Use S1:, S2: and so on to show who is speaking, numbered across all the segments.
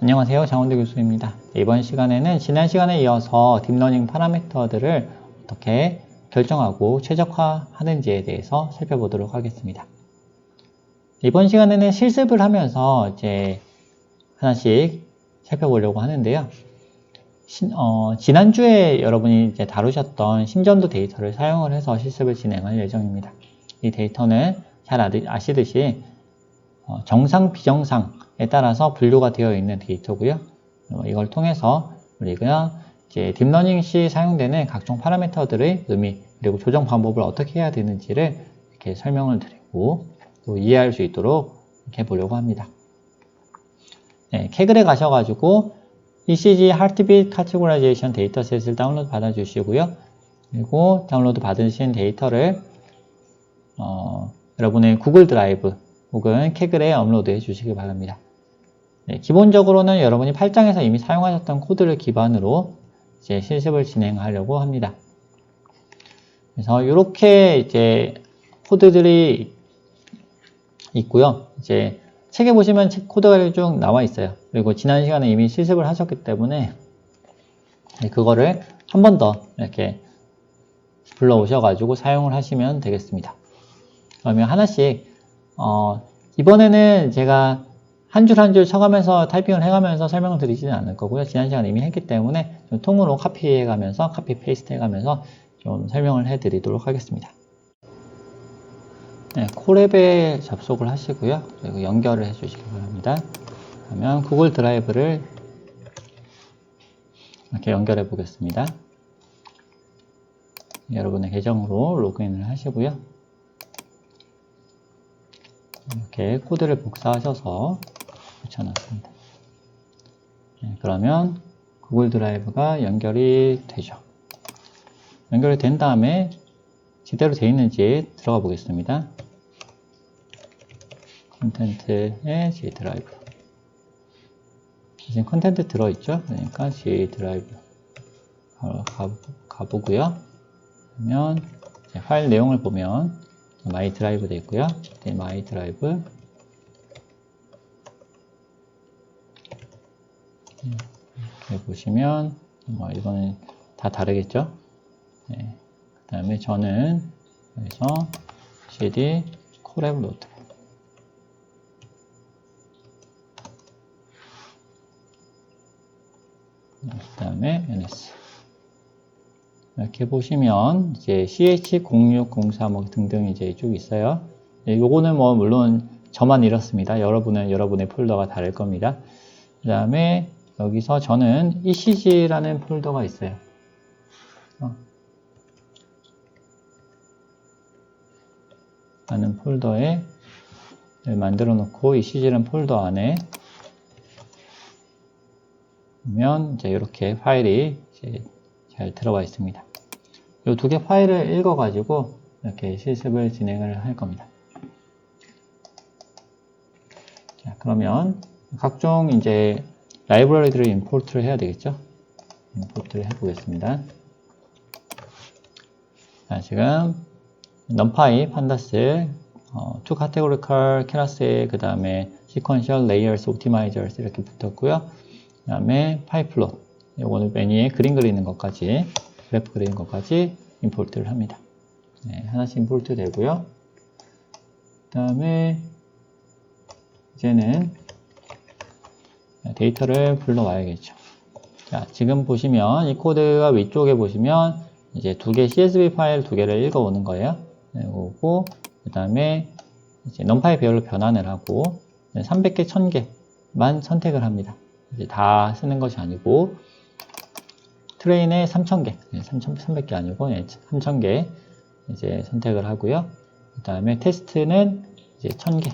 S1: 안녕하세요. 장원대 교수입니다. 이번 시간에는 지난 시간에 이어서 딥러닝 파라미터들을 어떻게 결정하고 최적화하는지에 대해서 살펴보도록 하겠습니다. 이번 시간에는 실습을 하면서 이제 하나씩 살펴보려고 하는데요. 지난주에 여러분이 이제 다루셨던 심전도 데이터를 사용을 해서 실습을 진행할 예정입니다. 이 데이터는 잘 아시듯이 정상, 비정상에 따라서 분류가 되어 있는 데이터고요. 이걸 통해서 우리가 이제 딥러닝 시 사용되는 각종 파라미터들의 의미 그리고 조정 방법을 어떻게 해야 되는지를 이렇게 설명을 드리고 또 이해할 수 있도록 이렇게 보려고 합니다. 네, 캐글에 가셔가지고 ECG Heartbeat Categorization 데이터셋을 다운로드 받아주시고요. 그리고 다운로드 받으신 데이터를 여러분의 구글 드라이브 혹은 캐글에 업로드 해주시기 바랍니다. 네, 기본적으로는 여러분이 8장에서 이미 사용하셨던 코드를 기반으로 이제 실습을 진행하려고 합니다. 그래서 이렇게 이제 코드들이 있고요. 이제 책에 보시면 코드가 쭉 나와 있어요. 그리고 지난 시간에 이미 실습을 하셨기 때문에 그거를 한 번 더 이렇게 불러오셔가지고 사용을 하시면 되겠습니다. 그러면 하나씩 이번에는 제가 한 줄 한 줄 쳐가면서 타이핑을 해가면서 설명을 드리지는 않을 거고요. 지난 시간에 이미 했기 때문에 좀 통으로 카피해가면서 카피 페이스트 해가면서 좀 설명을 해드리도록 하겠습니다. 네, 콜앱에 접속을 하시고요. 그리고 연결을 해주시기 바랍니다. 그러면 구글 드라이브를 이렇게 연결해 보겠습니다. 여러분의 계정으로 로그인을 하시고요. 이렇게 코드를 복사하셔서 붙여놨습니다. 네, 그러면 구글 드라이브가 연결이 되죠. 연결이 된 다음에 제대로 되어 있는지 들어가 보겠습니다. 컨텐츠에 G 드라이브. 지금 컨텐츠 들어있죠? 그러니까 G 드라이브 가보고요. 그러면 파일 내용을 보면 마이 드라이브 되어 있고요. 마이 드라이브 이렇게 보시면 이거는 다 다르겠죠? 네. 그 다음에 저는 여기서 cd 콜앱 로드 그 다음에 ns 이렇게 보시면 이제 ch0604 뭐 등등 이제 쭉 있어요. 네, 요거는 뭐 물론 저만 이렇습니다. 여러분은 여러분의 폴더가 다를 겁니다. 그 다음에 여기서 저는 ECG라는 폴더가 있어요. 라는 폴더에 만들어 놓고 ECG라는 폴더 안에 보면 이제 이렇게 파일이 이제 잘 들어가 있습니다. 이 두 개 파일을 읽어 가지고 이렇게 실습을 진행을 할 겁니다. 자, 그러면 각종 이제 라이브러리들을 임포트를 해야 되겠죠? 임포트를 해 보겠습니다. 자, 지금 numpy, pandas, to categorical, keras, 그 다음에 sequential, layers, optimizers 이렇게 붙었고요. 그 다음에 pyplot, 요거는 메뉴에 그림 그리는 것까지, 그래프 그리는 것까지 임포트를 합니다. 네, 하나씩 임포트 되고요. 그 다음에 이제는 데이터를 불러와야겠죠. 자, 지금 보시면 이 코드가 위쪽에 보시면 이제 두 개 CSV 파일 두 개를 읽어 오는 거예요. 그리고 그 다음에 이제 numpy 배열로 변환을 하고 300개, 1000개만 선택을 합니다. 이제 다 쓰는 것이 아니고 트레인에 3000개, 300개 아니고 3000개 이제 선택을 하고요. 그 다음에 테스트는 이제 1000개.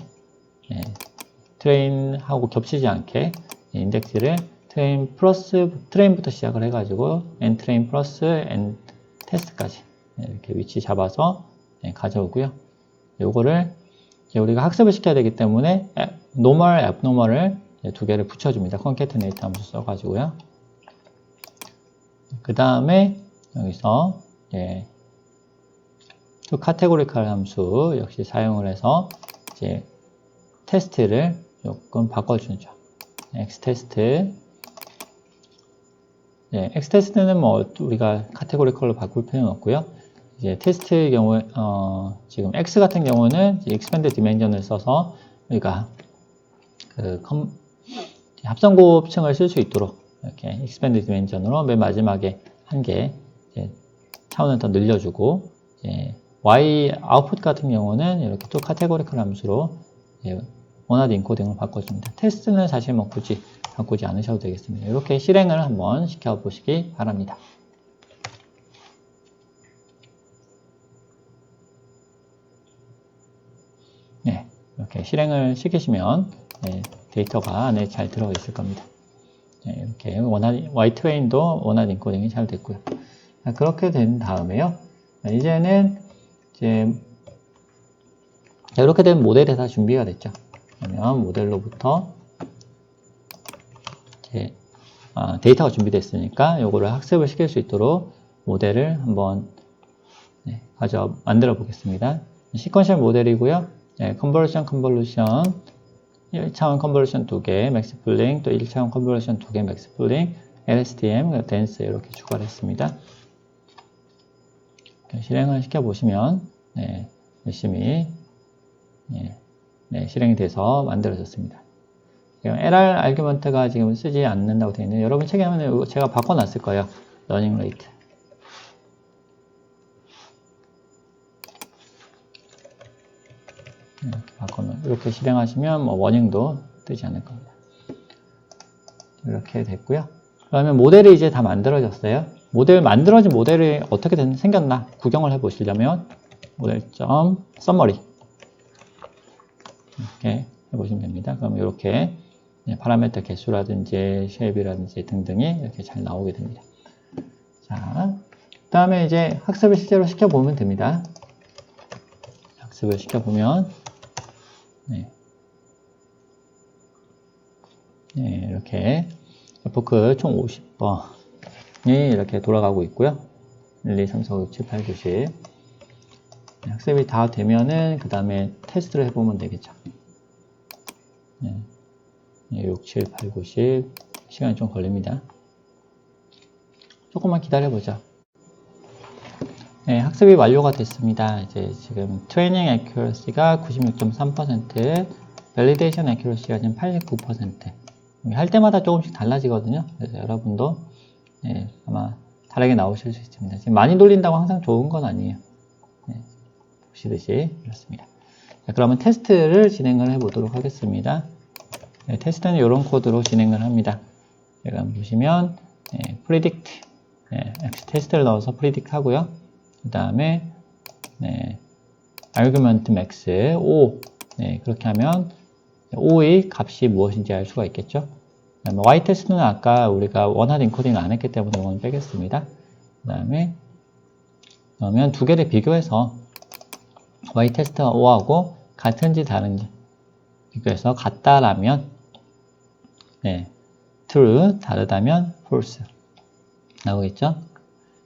S1: 트레인하고 겹치지 않게 인덱스를 트레인부터 시작을 해가지고 n트레인 플러스 n 테스트까지 이렇게 위치 잡아서 가져오고요. 요거를 우리가 학습을 시켜야 되기 때문에 normal, abnormal을 두 개를 붙여줍니다. concatenate 함수 써가지고요. 그 다음에 여기서 to categorical 함수 역시 사용을 해서 이제 테스트를 조금 바꿔주죠. xTest. 네, xTest는 뭐 우리가 카테고리컬로 바꿀 필요는 없고요. 이제 테스트의 경우에 지금 x 같은 경우는 expand dimension을 써서 우리가 그 합성 곱층을 쓸 수 있도록 이렇게 expand dimension으로 맨 마지막에 한 개 차원을 더 늘려주고, y 아웃풋 같은 경우는 이렇게 또 카테고리컬 함수로 원하드 인코딩으로 바꿔줍니다. 테스트는 사실 뭐 굳이 바꾸지 않으셔도 되겠습니다. 이렇게 실행을 한번 시켜보시기 바랍니다. 네, 이렇게 실행을 시키시면 데이터가 안에 잘 들어가 있을 겁니다. 이렇게 Y-트레인도 원하드 인코딩이 잘 됐고요. 그렇게 된 다음에요. 이제는 이렇게 된 모델이 다 준비가 됐죠. 그러면 모델로부터 데이터가 준비됐으니까 요거를 학습을 시킬 수 있도록 모델을 한번 만들어 보겠습니다. 시퀀셜 모델이고요. 컨볼루션 1차원 컨볼루션 2개, 맥스 풀링, 또 1차원 컨볼루션 2개, 맥스 풀링, LSTM, 댄스 이렇게 추가를 했습니다. 실행을 시켜보시면 열심히 실행이 돼서 만들어졌습니다. 지금 LR 아규먼트가 지금 쓰지 않는다고 되어 있는데, 여러분 책에 하면 제가 바꿔놨을 거예요. 러닝 레이트. 이렇게 실행하시면 뭐 워닝도 뜨지 않을 겁니다. 이렇게 됐고요. 그러면 모델이 이제 다 만들어졌어요. 만들어진 모델이 어떻게 생겼나 구경을 해 보시려면 모델.summary 이렇게 해보시면 됩니다. 그럼 이렇게 파라미터 개수라든지 쉐입이라든지 등등이 이렇게 잘 나오게 됩니다. 자, 그 다음에 이제 학습을 실제로 시켜보면 됩니다. 학습을 시켜보면 이렇게 에포크 총 50번이 이렇게 돌아가고 있고요. 1, 2, 3, 4, 5, 6, 7, 8, 9, 10. 학습이 다 되면은 그 다음에 테스트를 해보면 되겠죠. 6, 7, 8, 9, 10. 시간이 좀 걸립니다. 조금만 기다려보죠. 학습이 완료가 됐습니다. 이제 지금 트레이닝 애큐러시가 96.3%, 밸리데이션 애큐러시가 지금 89%. 할 때마다 조금씩 달라지거든요. 그래서 여러분도 아마 다르게 나오실 수 있습니다. 지금 많이 돌린다고 항상 좋은 건 아니에요. 보시듯이 그렇습니다. 자, 그러면 테스트를 진행을 해보도록 하겠습니다. 테스트는 이런 코드로 진행을 합니다. 여기 보시면 predict, 테스트를 넣어서 predict 하고요. 그 다음에 argument max 5 그렇게 하면 5의 값이 무엇인지 알 수가 있겠죠. ytest는 아까 우리가 원하드 인코딩을 안 했기 때문에 이건 빼겠습니다. 그 다음에 그러면 두 개를 비교해서 ytest 5하고 같은지 다른지 비교해서 같다라면 true, 다르다면 false 나오겠죠.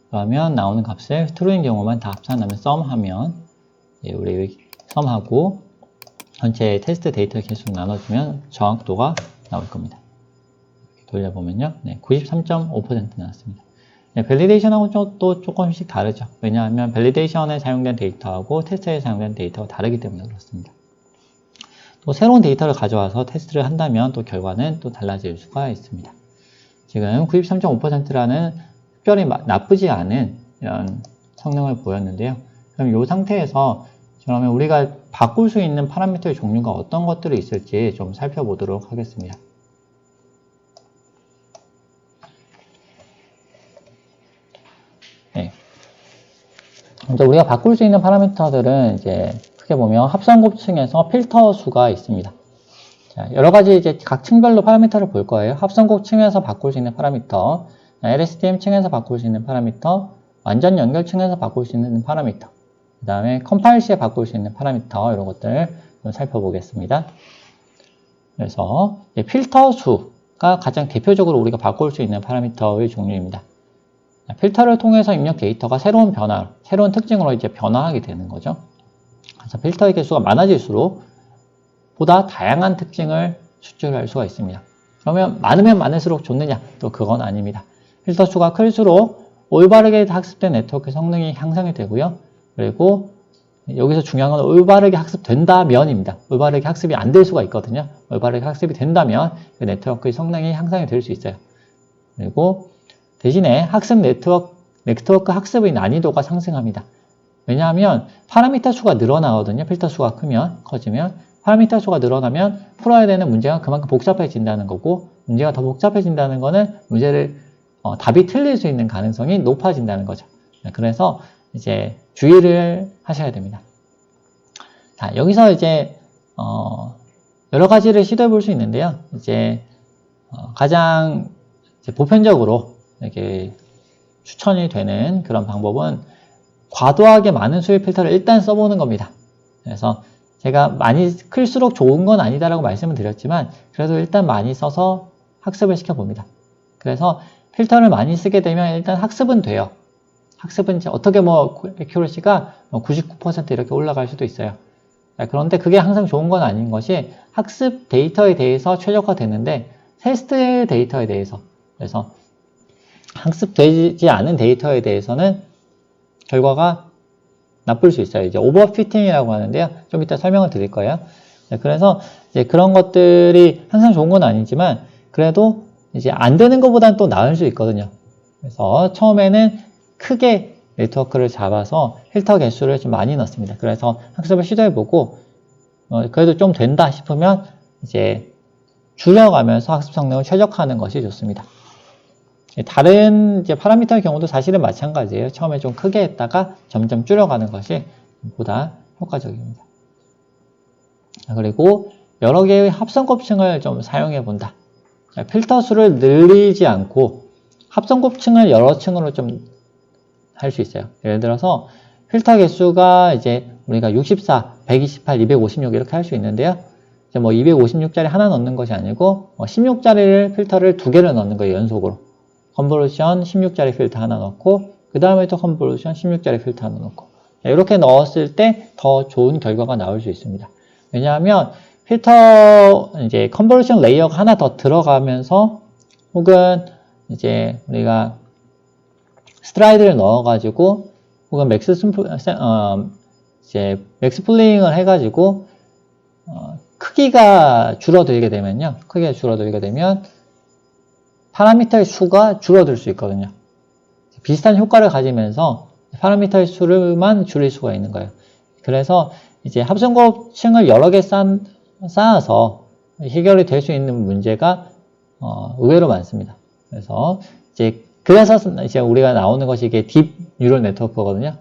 S1: 그러면 나오는 값을 true인 경우만 다 합산하면 sum하면 우리 sum하고 전체 테스트 데이터 개수를 나눠주면 정확도가 나올 겁니다. 돌려보면요. 93.5% 나왔습니다. 밸리데이션하고 또 조금씩 다르죠. 왜냐하면 밸리데이션에 사용된 데이터하고 테스트에 사용된 데이터가 다르기 때문에 그렇습니다. 또 새로운 데이터를 가져와서 테스트를 한다면 또 결과는 또 달라질 수가 있습니다. 지금 93.5%라는 특별히 나쁘지 않은 이런 성능을 보였는데요. 그럼 이 상태에서 그러면 우리가 바꿀 수 있는 파라미터의 종류가 어떤 것들이 있을지 좀 살펴보도록 하겠습니다. 먼저 우리가 바꿀 수 있는 파라미터들은 이제 크게 보면 합성 곱층에서 필터 수가 있습니다. 자, 여러 가지 이제 각 층별로 파라미터를 볼 거예요. 합성 곱층에서 바꿀 수 있는 파라미터, LSTM 층에서 바꿀 수 있는 파라미터, 완전 연결 층에서 바꿀 수 있는 파라미터, 그 다음에 컴파일 시에 바꿀 수 있는 파라미터 이런 것들을 좀 살펴보겠습니다. 그래서 필터 수가 가장 대표적으로 우리가 바꿀 수 있는 파라미터의 종류입니다. 필터를 통해서 입력 데이터가 새로운 특징으로 이제 변화하게 되는 거죠. 그래서 필터의 개수가 많아질수록 보다 다양한 특징을 추출할 수가 있습니다. 그러면 많으면 많을수록 좋느냐? 또 그건 아닙니다. 필터 수가 클수록 올바르게 학습된 네트워크 성능이 향상이 되고요. 그리고 여기서 중요한 건 올바르게 학습된다면입니다. 올바르게 학습이 안 될 수가 있거든요. 올바르게 학습이 된다면 그 네트워크의 성능이 향상이 될 수 있어요. 그리고 대신에 학습 네트워크 학습의 난이도가 상승합니다. 왜냐하면 파라미터 수가 늘어나거든요. 필터 수가 커지면 파라미터 수가 늘어나면 풀어야 되는 문제가 그만큼 복잡해진다는 거고, 문제가 더 복잡해진다는 거는 문제를 답이 틀릴 수 있는 가능성이 높아진다는 거죠. 그래서 이제 주의를 하셔야 됩니다. 자, 여기서 이제 여러 가지를 시도해 볼 수 있는데요. 이제 가장 이제 보편적으로 이렇게 추천이 되는 그런 방법은 과도하게 많은 수의 필터를 일단 써보는 겁니다. 그래서 제가 많이 클수록 좋은 건 아니다라고 말씀을 드렸지만 그래도 일단 많이 써서 학습을 시켜봅니다. 그래서 필터를 많이 쓰게 되면 일단 학습은 돼요. 학습은 이제 어떻게 accuracy가 99% 이렇게 올라갈 수도 있어요. 그런데 그게 항상 좋은 건 아닌 것이 학습 데이터에 대해서 최적화되는데 테스트 데이터에 대해서, 그래서 학습되지 않은 데이터에 대해서는 결과가 나쁠 수 있어요. 이제 오버피팅이라고 하는데요. 좀 이따 설명을 드릴 거예요. 그래서 이제 그런 것들이 항상 좋은 건 아니지만 그래도 이제 안 되는 것보다는 또 나을 수 있거든요. 그래서 처음에는 크게 네트워크를 잡아서 필터 개수를 좀 많이 넣습니다. 그래서 학습을 시도해보고 그래도 좀 된다 싶으면 이제 줄여가면서 학습 성능을 최적화하는 것이 좋습니다. 다른 이제 파라미터의 경우도 사실은 마찬가지예요. 처음에 좀 크게 했다가 점점 줄여가는 것이 보다 효과적입니다. 그리고 여러 개의 합성 곱층을 좀 사용해 본다. 필터 수를 늘리지 않고 합성 곱층을 여러 층으로 좀 할 수 있어요. 예를 들어서 필터 개수가 이제 우리가 64, 128, 256 이렇게 할 수 있는데요. 이제 256짜리 하나 넣는 것이 아니고 16짜리를 필터를 두 개를 넣는 거예요. 연속으로. 컨볼루션 16짜리 필터 하나 넣고 그 다음에 또 컨볼루션 16짜리 필터 하나 넣고 이렇게 넣었을 때 더 좋은 결과가 나올 수 있습니다. 왜냐하면 필터 이제 컨볼루션 레이어가 하나 더 들어가면서 혹은 이제 우리가 스트라이드를 넣어가지고 혹은 맥스 플레잉을 해가지고 크기가 줄어들게 되면요. 크기가 줄어들게 되면 파라미터의 수가 줄어들 수 있거든요. 비슷한 효과를 가지면서 파라미터의 수를만 줄일 수가 있는 거예요. 그래서 이제 합성곱층을 여러 개 쌓아서 해결이 될 수 있는 문제가 의외로 많습니다. 그래서 이제 우리가 나오는 것이 이게 딥 뉴럴 네트워크거든요.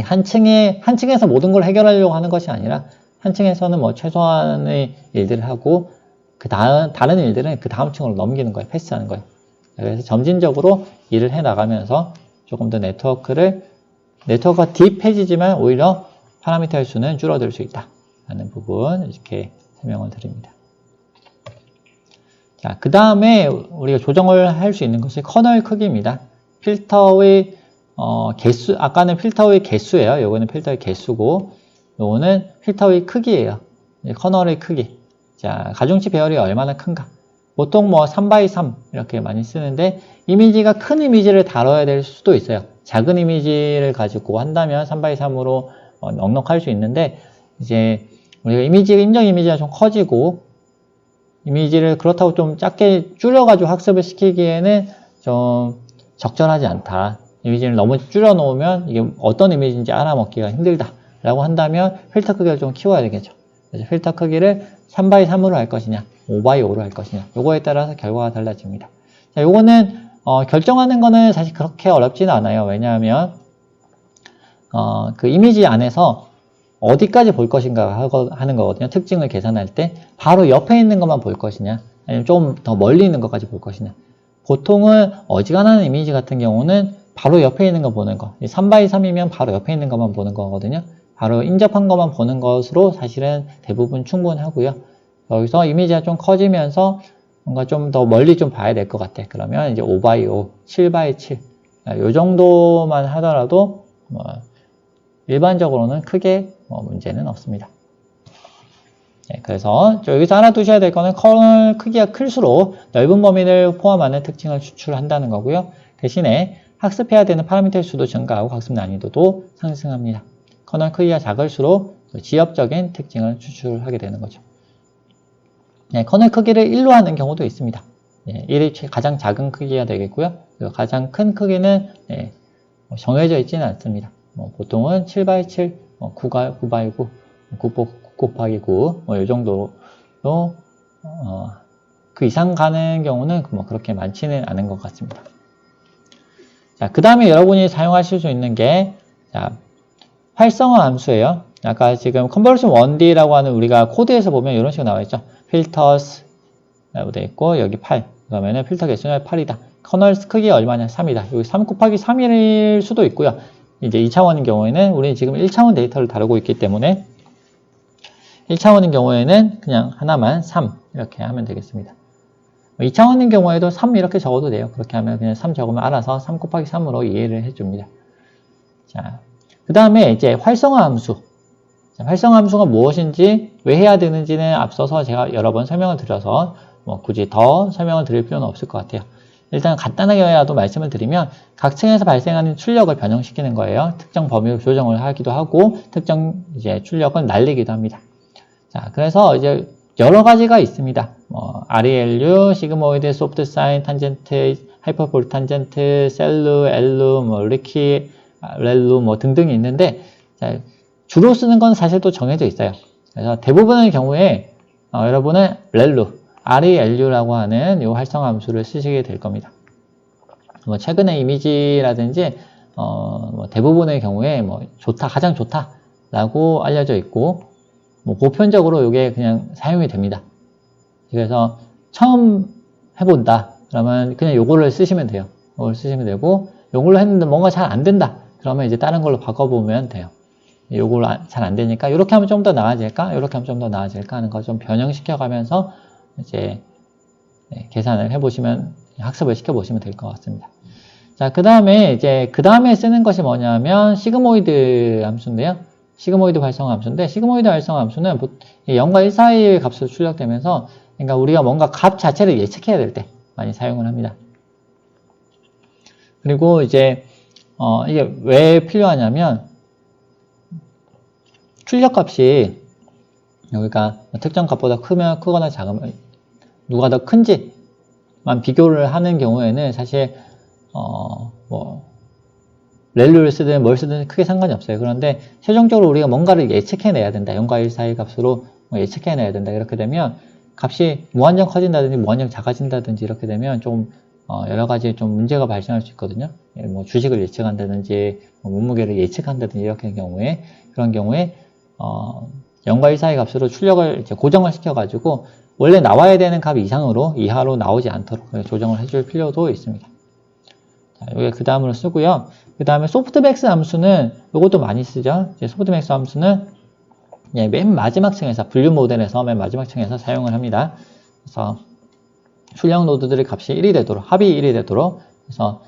S1: 한 층에서 모든 걸 해결하려고 하는 것이 아니라 한 층에서는 최소한의 일들을 하고 다른 일들은 그 다음 층으로 넘기는 거예요. 패스하는 거예요. 그래서 점진적으로 일을 해 나가면서 조금 더 네트워크가 딥해지지만 오히려 파라미터의 수는 줄어들 수 있다. 라는 부분 이렇게 설명을 드립니다. 자, 그 다음에 우리가 조정을 할 수 있는 것이 커널 크기입니다. 필터의 개수, 아까는 필터의 개수예요. 요거는 필터의 개수고, 요거는 필터의 크기예요. 커널의 크기. 자, 가중치 배열이 얼마나 큰가? 보통 3x3 이렇게 많이 쓰는데 이미지가 큰 이미지를 다뤄야 될 수도 있어요. 작은 이미지를 가지고 한다면 3x3으로 넉넉할 수 있는데 이제 우리가 인정 이미지가 좀 커지고 이미지를 그렇다고 좀 작게 줄여가지고 학습을 시키기에는 좀 적절하지 않다. 이미지를 너무 줄여 놓으면 이게 어떤 이미지인지 알아먹기가 힘들다. 라고 한다면 필터 크기를 좀 키워야 되겠죠. 그래서 필터 크기를 3x3으로 할 것이냐, 5x5로 할 것이냐. 요거에 따라서 결과가 달라집니다. 자, 요거는, 결정하는 거는 사실 그렇게 어렵지는 않아요. 왜냐하면, 그 이미지 안에서 어디까지 볼 것인가 하는 거거든요. 특징을 계산할 때 바로 옆에 있는 것만 볼 것이냐 아니면 좀 더 멀리 있는 것까지 볼 것이냐. 보통은 어지간한 이미지 같은 경우는 바로 옆에 있는 거 보는 거 3x3이면 바로 옆에 있는 것만 보는 거거든요. 바로 인접한 것만 보는 것으로 사실은 대부분 충분하고요. 여기서 이미지가 좀 커지면서 뭔가 좀 더 멀리 좀 봐야 될 것 같아. 그러면 이제 5x5, 7x7 이 정도만 하더라도 일반적으로는 크게 문제는 없습니다. 네, 그래서 여기서 알아두셔야 될 거는 커널 크기가 클수록 넓은 범위를 포함하는 특징을 추출한다는 거고요. 대신에 학습해야 되는 파라미터의 수도 증가하고 학습 난이도도 상승합니다. 커널 크기가 작을수록 지엽적인 특징을 추출하게 되는 거죠. 네, 커널 크기를 1로 하는 경우도 있습니다. 네, 1이 가장 작은 크기가 되겠고요. 가장 큰 크기는 정해져 있지는 않습니다. 보통은 7x7, 9x9, 9 곱하기 9, 이 정도로 그 이상 가는 경우는 그렇게 많지는 않은 것 같습니다. 자, 그 다음에 여러분이 사용하실 수 있는 게 활성화 함수예요. 아까 지금 conversion 1D라고 하는 우리가 코드에서 보면 이런 식으로 나와 있죠. filters 라고 되어 있고 여기 8 그러면은 필터 개수는 8이다. 커널 크기가 얼마냐? 3이다. 여기 3 곱하기 3일 수도 있고요. 이제 2차원인 경우에는 우리는 지금 1차원 데이터를 다루고 있기 때문에 1차원인 경우에는 그냥 하나만 3 이렇게 하면 되겠습니다. 2차원인 경우에도 3 이렇게 적어도 돼요. 그렇게 하면 그냥 3 적으면 알아서 3 곱하기 3으로 이해를 해줍니다. 자, 그 다음에 이제 활성화 함수. 자, 활성화 함수가 무엇인지 왜 해야 되는지는 앞서서 제가 여러 번 설명을 드려서 굳이 더 설명을 드릴 필요는 없을 것 같아요. 일단 간단하게라도 말씀을 드리면 각 층에서 발생하는 출력을 변형시키는 거예요. 특정 범위로 조정을 하기도 하고 특정 이제 출력을 날리기도 합니다. 자, 그래서 이제 여러 가지가 있습니다. ReLU, 시그모이드, 소프트 사인, 탄젠트, 하이퍼볼 탄젠트, 셀루, 엘루, 리키, 렐루 등등이 있는데 자, 주로 쓰는 건 사실 또 정해져 있어요. 그래서 대부분의 경우에 여러분은 렐루, ReLU라고 하는 이 활성화 함수를 쓰시게 될 겁니다. 최근의 이미지라든지 대부분의 경우에 좋다, 가장 좋다라고 알려져 있고 보편적으로 이게 그냥 사용이 됩니다. 그래서 처음 해본다 그러면 그냥 요거를 쓰시면 돼요. 이걸 쓰시면 되고 요걸로 했는데 뭔가 잘 안 된다 그러면 이제 다른 걸로 바꿔보면 돼요. 요걸 잘 안 되니까 이렇게 하면 좀 더 나아질까? 이렇게 하면 좀 더 나아질까? 하는 거 좀 변형시켜 가면서 이제 계산을 해보시면 학습을 시켜보시면 될 것 같습니다. 자, 그 다음에 그 다음에 쓰는 것이 뭐냐면 시그모이드 함수인데요. 시그모이드 활성화 함수인데 시그모이드 활성화 함수는 0과 1 사이의 값으로 출력되면서 그러니까 우리가 뭔가 값 자체를 예측해야 될 때 많이 사용을 합니다. 그리고 이제 이게 왜 필요하냐면 출력 값이 여기가 특정 값보다 크거나 작으면 누가 더 큰지만 비교를 하는 경우에는 사실 렐루를 쓰든 뭘 쓰든 크게 상관이 없어요. 그런데 최종적으로 우리가 뭔가를 예측해내야 된다. 0과 1 사이 값으로 예측해내야 된다. 이렇게 되면 값이 무한정 커진다든지 무한정 작아진다든지 이렇게 되면 좀 여러 가지 좀 문제가 발생할 수 있거든요. 주식을 예측한다든지 몸무게를 예측한다든지 이렇게 경우에 그런 경우에 0과 1 사이 값으로 출력을 이제 고정을 시켜가지고 원래 나와야 되는 값 이하로 나오지 않도록 조정을 해줄 필요도 있습니다. 자, 이게 그 다음으로 쓰고요. 그 다음에 소프트맥스 함수는 이것도 많이 쓰죠. 소프트맥스 함수는 맨 마지막 층에서 분류 모델에서 맨 마지막 층에서 사용을 합니다. 그래서 출력 노드들의 값이 1이 되도록 합이 1이 되도록 그래서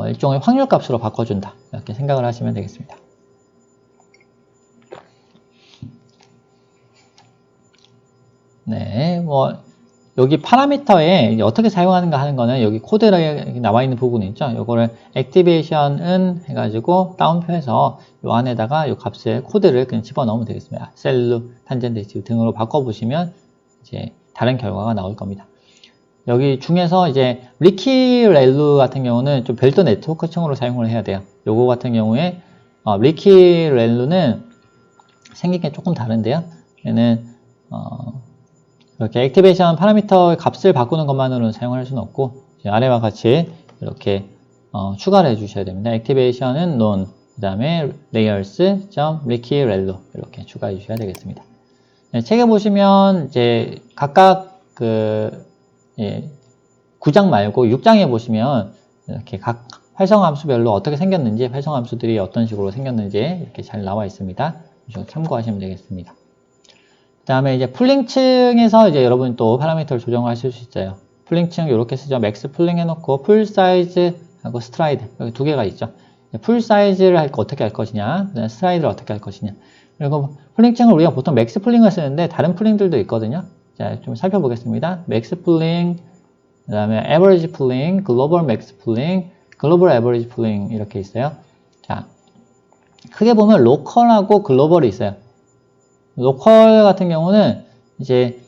S1: 일종의 확률 값으로 바꿔준다 이렇게 생각을 하시면 되겠습니다. 네, 여기 파라미터에 어떻게 사용하는가 하는 거는 여기 코드에 나와 있는 부분이 있죠. 요거를 액티베이션은 해가지고 다운표해서 요 안에다가 요 값을 코드를 그냥 집어넣으면 되겠습니다. 셀루, 탄젠트 등으로 바꿔보시면 이제 다른 결과가 나올 겁니다. 여기 중에서 이제 리키렐루 같은 경우는 좀 별도 네트워크층으로 사용을 해야 돼요. 요거 같은 경우에 리키렐루는 생긴 게 조금 다른데요. 얘는 이렇게 액티베이션 파라미터 값을 바꾸는 것만으로는 사용할 수는 없고 아래와 같이 이렇게 추가를 해주셔야 됩니다. 액티베이션은 none, 그 다음에 layers.ricky.relu 이렇게 추가해 주셔야 되겠습니다. 네, 책에 보시면 이제 각각 구장 말고 6장에 보시면 이렇게 각 활성화 함수별로 어떻게 생겼는지, 활성화 함수들이 어떤 식으로 생겼는지 이렇게 잘 나와 있습니다. 참고하시면 되겠습니다. 그 다음에 이제 풀링층에서 이제 여러분 또 파라미터를 조정하실 수 있어요. 풀링층 이렇게 쓰죠. 맥스 풀링 해놓고 풀 사이즈하고 스트라이드 여기 두 개가 있죠. 풀 사이즈를 어떻게 할 것이냐, 스트라이드를 어떻게 할 것이냐. 그리고 풀링칭을 우리가 보통 맥스 풀링을 쓰는데 다른 풀링들도 있거든요. 자, 좀 살펴보겠습니다. 맥스 풀링, 그 다음에 에버리지 풀링, 글로벌 맥스 풀링, 글로벌 에버리지 풀링 이렇게 있어요. 자, 크게 보면 로컬하고 글로벌이 있어요. 로컬 같은 경우는 이제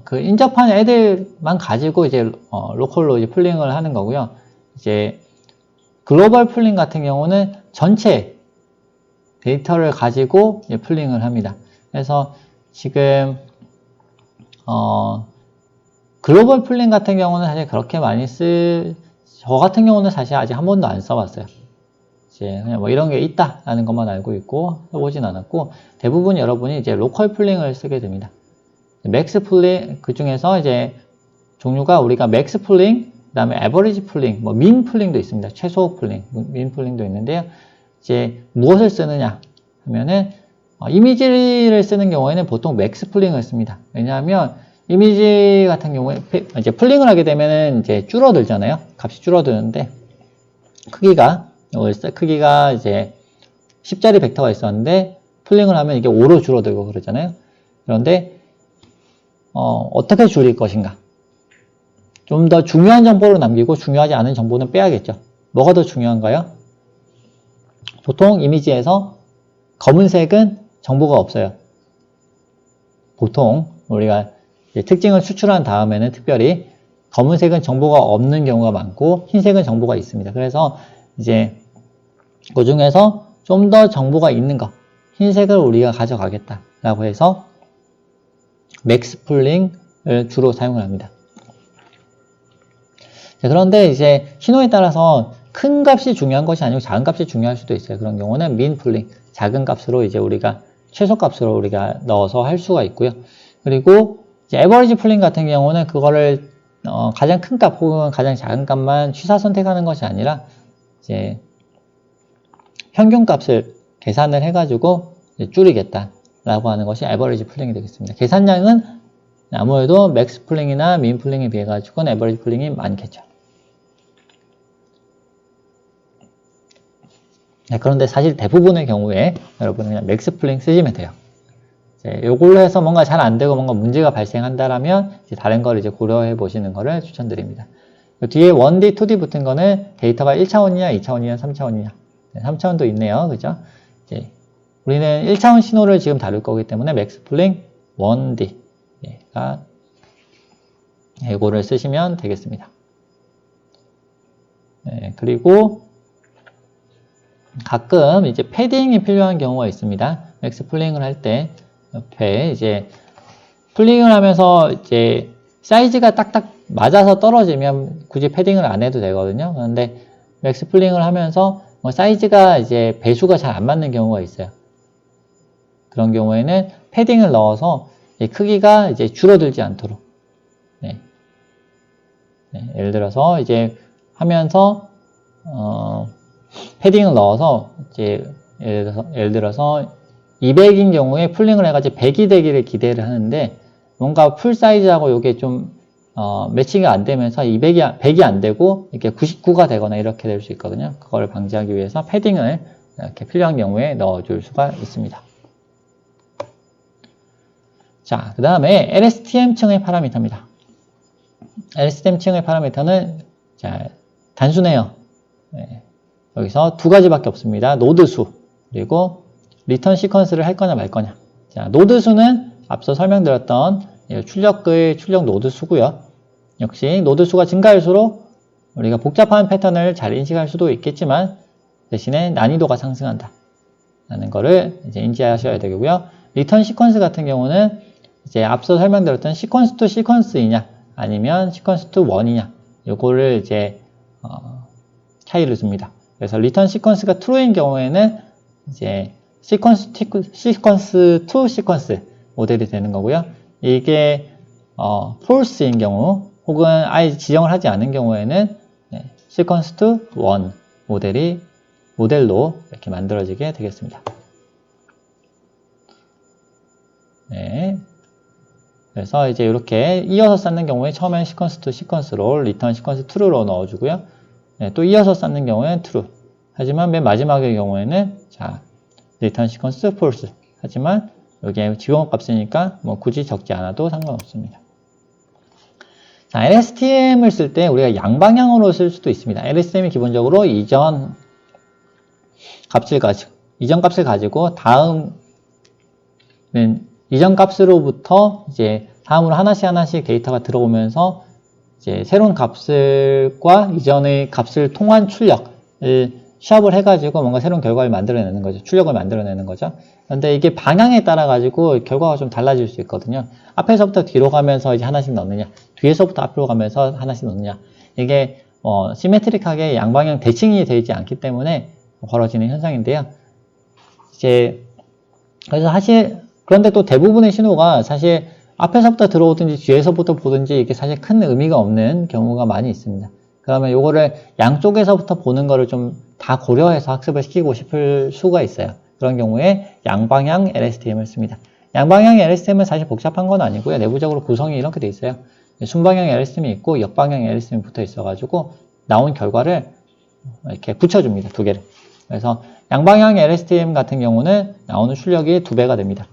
S1: 그 인접한 애들만 가지고 이제 로컬로 이제 풀링을 하는 거고요. 이제 글로벌 풀링 같은 경우는 전체 데이터를 가지고 풀링을 합니다. 그래서 지금 글로벌 풀링 같은 경우는 사실 그렇게 많이 저 같은 경우는 사실 아직 한 번도 안 써봤어요. 이제 그냥 뭐 이런 게 있다라는 것만 알고 있고 해보진 않았고, 대부분 여러분이 이제 로컬 풀링을 쓰게 됩니다. 맥스 풀링, 그 중에서 이제 종류가 우리가 맥스 풀링, 그 다음에 에버리지 풀링, 뭐 민 풀링도 있습니다. 최소 풀링, 민 풀링도 있는데요. 이제 무엇을 쓰느냐 하면은 이미지를 쓰는 경우에는 보통 맥스 풀링을 습니다. 왜냐하면 이미지 같은 경우에 이제 풀링을 하게 되면은 이제 줄어들잖아요. 값이 줄어드는데 크기가 이제 10짜리 벡터가 있었는데 풀링을 하면 이게 5로 줄어들고 그러잖아요. 그런데 어떻게 줄일 것인가? 좀 더 중요한 정보를 남기고 중요하지 않은 정보는 빼야겠죠. 뭐가 더 중요한가요? 보통 이미지에서 검은색은 정보가 없어요. 보통 우리가 특징을 추출한 다음에는 특별히 검은색은 정보가 없는 경우가 많고 흰색은 정보가 있습니다. 그래서 이제 그 중에서 좀 더 정보가 있는 거, 흰색을 우리가 가져가겠다라고 해서 맥스 풀링을 주로 사용을 합니다. 자, 그런데 이제 신호에 따라서 큰 값이 중요한 것이 아니고 작은 값이 중요할 수도 있어요. 그런 경우는 민 풀링, 작은 값으로 이제 우리가 최소값으로 우리가 넣어서 할 수가 있고요. 그리고 이제 에버리지 풀링 같은 경우는 그거를 가장 큰 값 혹은 가장 작은 값만 취사 선택하는 것이 아니라 이제 평균 값을 계산을 해가지고 줄이겠다라고 하는 것이 에버리지 풀링이 되겠습니다. 계산량은 아무래도 맥스 풀링이나 민 풀링에 비해 가지고는 에버리지 풀링이 많겠죠. 네, 그런데 사실 대부분의 경우에 여러분은 그냥 맥스 풀링 쓰시면 돼요. 요걸로 해서 뭔가 잘 안 되고 뭔가 문제가 발생한다라면 이제 다른 걸 이제 고려해 보시는 거를 추천드립니다. 뒤에 1D, 2D 붙은 거는 데이터가 1차원이냐, 2차원이냐, 3차원이냐. 3차원도 있네요. 그죠? 이제 우리는 1차원 신호를 지금 다룰 거기 때문에 맥스 풀링 1D가 이거를 쓰시면 되겠습니다. 네, 그리고 가끔 이제 패딩이 필요한 경우가 있습니다. 맥스 풀링을 할 때 옆에 이제 풀링을 하면서 이제 사이즈가 딱딱 맞아서 떨어지면 굳이 패딩을 안 해도 되거든요. 그런데 맥스 풀링을 하면서 사이즈가 이제 배수가 잘 안 맞는 경우가 있어요. 그런 경우에는 패딩을 넣어서 크기가 이제 줄어들지 않도록. 네. 네, 예를 들어서 이제 하면서 패딩을 넣어서 이제 예를 들어서 200인 경우에 풀링을 해가지고 100이 되기를 기대를 하는데 뭔가 풀 사이즈하고 이게 좀 매칭이 안 되면서 100이 안 되고 이렇게 99가 되거나 이렇게 될 수 있거든요. 그걸 방지하기 위해서 패딩을 이렇게 필요한 경우에 넣어줄 수가 있습니다. 자, 그 다음에 LSTM층의 파라미터입니다. LSTM층의 파라미터는 자, 단순해요. 네. 여기서 두 가지밖에 없습니다. 노드 수 그리고 리턴 시퀀스를 할 거냐 말 거냐. 자, 노드 수는 앞서 설명드렸던 출력의 출력 노드 수고요. 역시 노드 수가 증가할수록 우리가 복잡한 패턴을 잘 인식할 수도 있겠지만 대신에 난이도가 상승한다 라는 거를 이제 인지하셔야 되고요. 리턴 시퀀스 같은 경우는 이제 앞서 설명드렸던 시퀀스 투 시퀀스이냐 아니면 시퀀스 투 원이냐 요거를 이제 차이를 줍니다. 그래서 리턴 시퀀스가 true인 경우에는 이제 시퀀스 투 시퀀스 모델이 되는 거고요. 이게 false인 경우 혹은 아예 지정을 하지 않은 경우에는 시퀀스 투 원 모델로 이렇게 만들어지게 되겠습니다. 네. 그래서 이제 이렇게 이어서 쌓는 경우에 처음엔 시퀀스 투 시퀀스로 리턴 시퀀스 true로 넣어주고요. 네, 또 이어서 쌓는 경우에는 true. 하지만 맨 마지막의 경우에는 자 return sequence false. 하지만 여기에 지원 값이니까 뭐 굳이 적지 않아도 상관없습니다. 자, LSTM을 쓸 때 우리가 양방향으로 쓸 수도 있습니다. LSTM이 기본적으로 이전 값을 가지고 다음은 이전 값으로부터 이제 다음으로 하나씩 데이터가 들어오면서 이제 새로운 값과 이전의 값을 통한 출력을 시합을 해가지고 뭔가 새로운 결과를 만들어내는 거죠. 출력을 만들어내는 거죠. 그런데 이게 방향에 따라 가지고 결과가 좀 달라질 수 있거든요. 앞에서부터 뒤로 가면서 이제 하나씩 넣느냐, 뒤에서부터 앞으로 가면서 하나씩 넣느냐. 이게 시메트릭하게 양방향 대칭이 되지 않기 때문에 벌어지는 현상인데요. 이제 그래서 사실 그런데 또 대부분의 신호가 사실 앞에서부터 들어오든지 뒤에서부터 보든지 이게 사실 큰 의미가 없는 경우가 많이 있습니다. 그러면 요거를 양쪽에서부터 보는 거를 좀 다 고려해서 학습을 시키고 싶을 수가 있어요. 그런 경우에 양방향 LSTM을 씁니다. 양방향 LSTM은 사실 복잡한 건 아니고요. 내부적으로 구성이 이렇게 돼 있어요. 순방향 LSTM이 있고 역방향 LSTM이 붙어 있어가지고 나온 결과를 이렇게 붙여줍니다. 두 개를. 그래서 양방향 LSTM 같은 경우는 나오는 출력이 2배가 됩니다.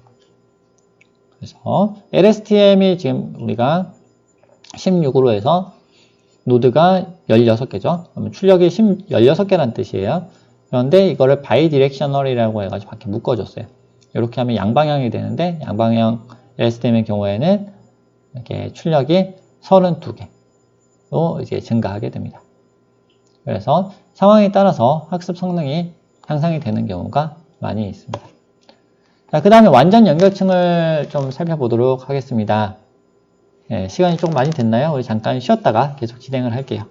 S1: 그래서 LSTM이 지금 우리가 16으로 해서 노드가 16개죠. 그러면 출력이 16개라는 뜻이에요. 그런데 이거를 바이디렉셔널이라고 해가지고 밖에 묶어줬어요. 이렇게 하면 양방향이 되는데 양방향 LSTM의 경우에는 이렇게 출력이 32개로 이제 증가하게 됩니다. 그래서 상황에 따라서 학습 성능이 향상이 되는 경우가 많이 있습니다. 자, 그 다음에 완전 연결층을 좀 살펴보도록 하겠습니다. 네, 시간이 조금 많이 됐나요? 우리 잠깐 쉬었다가 계속 진행을 할게요.